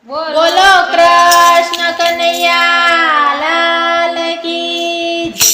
બોલો કૃષ્ણ કનૈયા લાલ કી જય।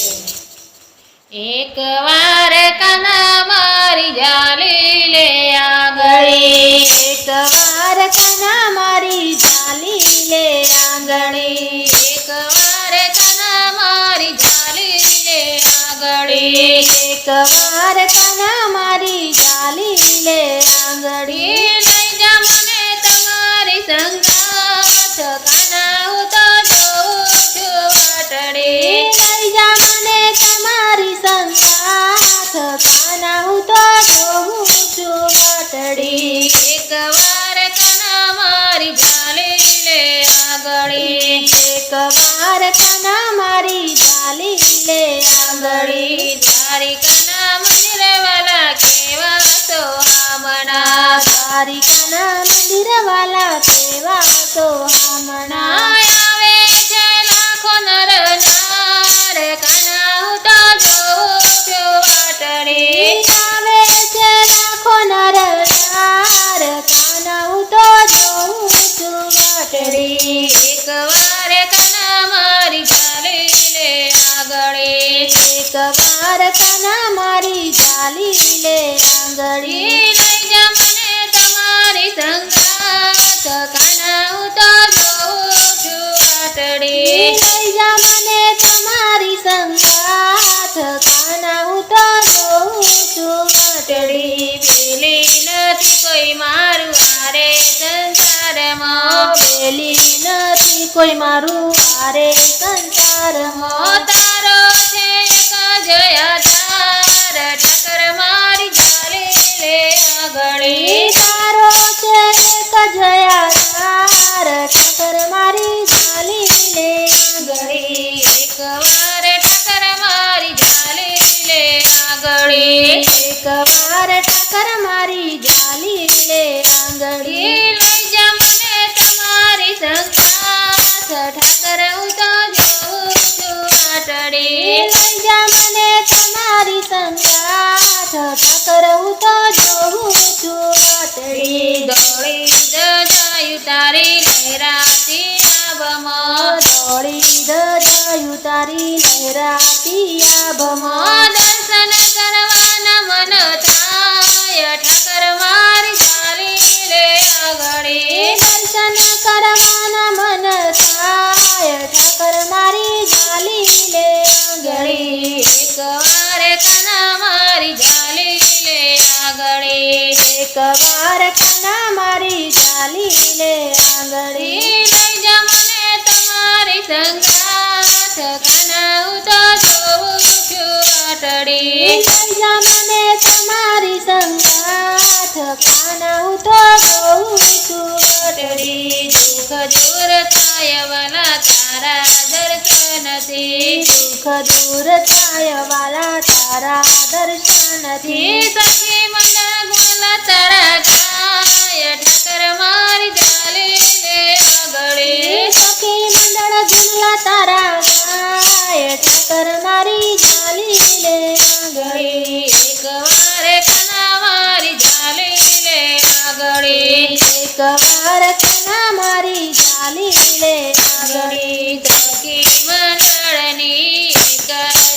એક વાર કાના મારી જાલી લે આંગળી, એક વાર કાના મારી જાલી લે આંગળી, એક વાર કાના મારી જાલી લે આંગળી, એક વાર કાના મારી જાલી લે આંગળી। લઈ જા મને તમારી સંગાથ, કાના હું તો જોઉં છું વાટડી, લઈ જા મને તમારી સંગાથ, કાના હું તો જોઉં છું વાટડી। એક વાર કાના મારી જાલી લે આંગળી, એક વાર કાના મારી જાલી લે આંગળી, દ્વારિકાના મંદિર વાલા કેવા તો આમણા, દ્વારિકાના મંદિર વાલા કેવા તો હમણાં આવે છે લાખો નર નાર, કાના હું તો જોઉં છું વાટડી, આવે છે લાખો નર નાર, કાના હું તો જોઉં છું વાટડી। એક વાર કાના મારી જાલી લે આંગળી, એક વાર કાના મારી જાલી લે આંગળી, લઈ જા મને તમારી સંગાથ, કાના હું તો જોઉં છું વાટડી, લઈ જા મને તમારી સંગાથ, કાના હું તો જોઉં છું વાટડી। પેલી નથી કોઈ મારું હારે સંસારમાં, પેલી નથી કોઈ મારું હારે સંસારમાં, તારો છે એક જ આધાર, ઠાકર મારી જાલી લે આંગળી, તારો છે એક જ આધાર, ઠાકર મારી જાલી લે આંગળી, એક વાર ઠાકર મારી જાલી લે આંગળી, એક વાર ઠાકર મારી જાલી લે આંગળી, લઈ જા મને તમારી સંગાથ, ઠાકર હું તો જોઉં છું વાટડી, લઈ જા મને તમારી સંગાથ, ઠાકર હું તો જોઉં છું વાટડી। દોડી દજાયું તારી લહેરાતી આબમાં, દોડી દજાયું તારી લહેરાતી આભમાં, દર્શન કરવાના મન થાય, ઠાકર મારી જાલી લે આંગળી, દર્શન કરવાના મન થાય, ઠાકર મારી જાલી લે આંગળી, એક વાર કાના મારી જાલી લે આંગળી, એક વાર કાના મારી જાલી લે આંગળી, લઈ જા મને તમારી સંગાથ, કાના હું તો જોઉં છું વાટડી, લઈ જા મને તમારી સંગાથ, કાના હું તો જોઉં છું વાટડી। દુઃખ દૂર થાય વાલા તારા દર્શનથી, દુઃખ દૂર થાય વાલા તારા દર્શનથી, સખી મંડળ ગુણલા તારા ગાય, ઠાકર મારી જાલી લે આંગળી, સખી મંડળ ગુણલા તારા ગાય, ઠાકર મારી જાલી લે આંગળી, એક વાર કાના મારી જાલી લે આંગળી, એક વાર કાના મારી જાલી લે આંગળી, સખી મંડળની એક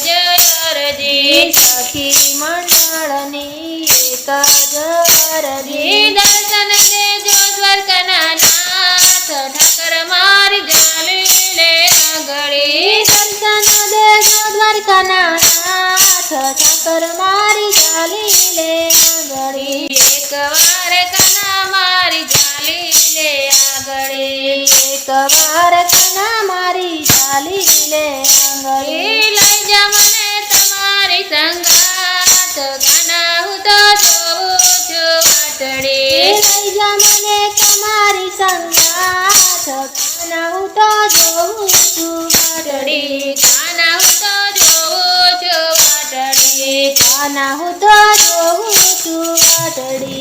જ અરજી, સખી મંડળની એક જ અરજી, દર્શન દેજો દ્વારકાના નાથ, ઠાકર મારી જાલી લે આંગળી, દર્શન દેજો દ્વારકાના નાથ, ઠાકર મારી જાલી લે આંગળી, એક વાર કાના મારી જાલી લે આંગળી, એક વાર કાના મારી જાલી લે આંગળી, લઈ જા મને તમારી સંગાથ, કાના હું તો જોઉં છું વાટડી, લઈ જા મને તમારી સંગાથ, કાના હું તો જોઉં છું વાટડી, કાના હું તો જોઉં છું વાટડી, કાના હું તો જોઉં છું વાટડી।